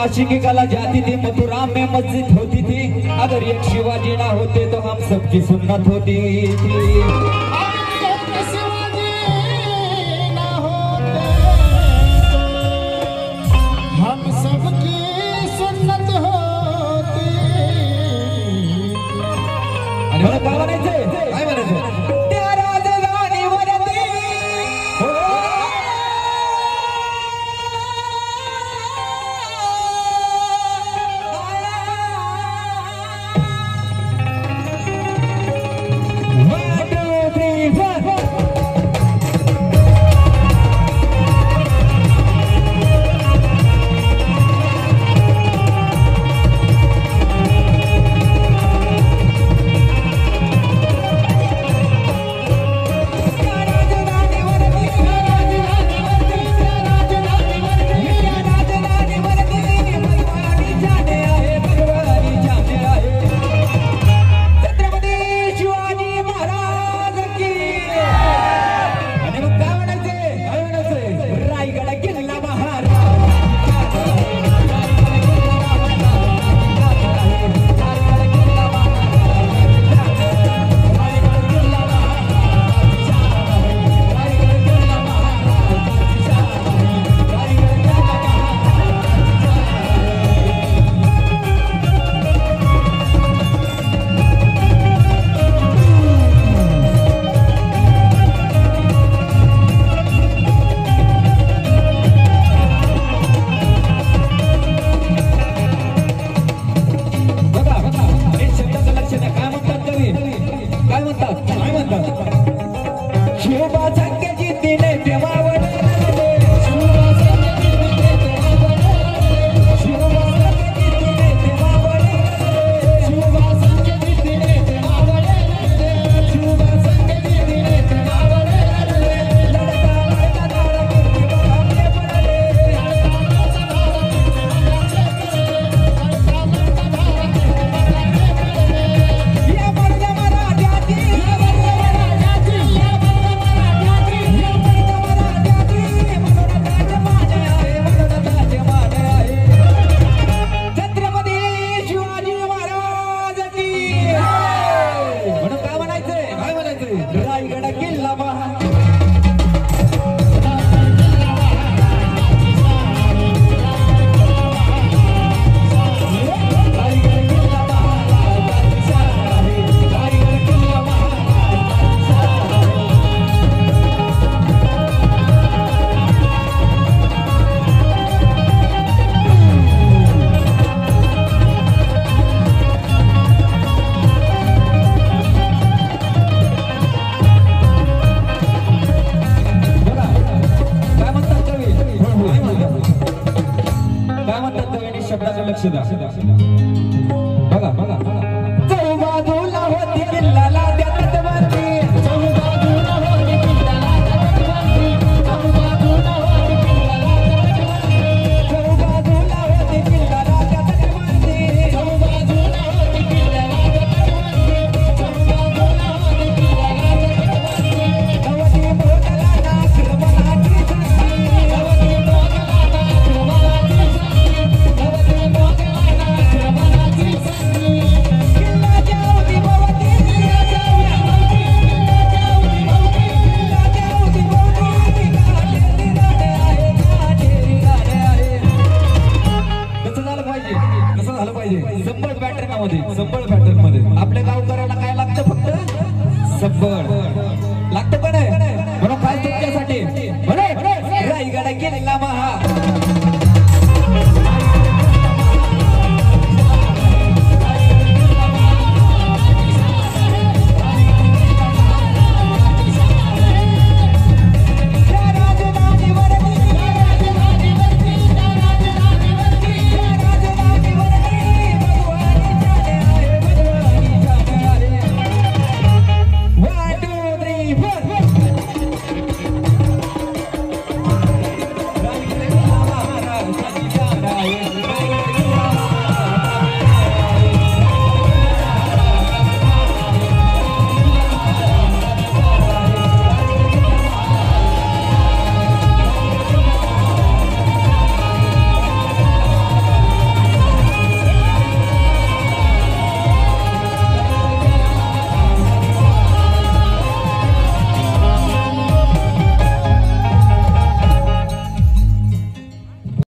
आशिकी कला जाती थी, मथुरा में मस्जिद होती थी, अगर एक शिवाजी ना होते तो हम सबकी सुन्नत होती थी। लक्ष द्या बघा बघा चौबाजूला होती किल्लाला त्यात वरती चौबाजूला होती किल्लाला त्यात वरती चौबाजूला होती किल्लाला त्यात वरती चौबाजूला होती किल्लाला त्यात वरती चौबाजूला होती किल्लाला त्यात वरती नवती मोगला नाक्रमणाची संधी नवती मोगला नाक्रमणाची संधी नवती मोगला नाक्रमणाची संधी किल्ला जाऊदी भवती किल्ला जाऊदी भवती काटेरी गाडे आहे कसं झालं पाहिजे कसं झालं पाहिजे संबळ पॅटर्न मध्ये आपल्या गावकऱ्याला काय लागतं फक्त संबळ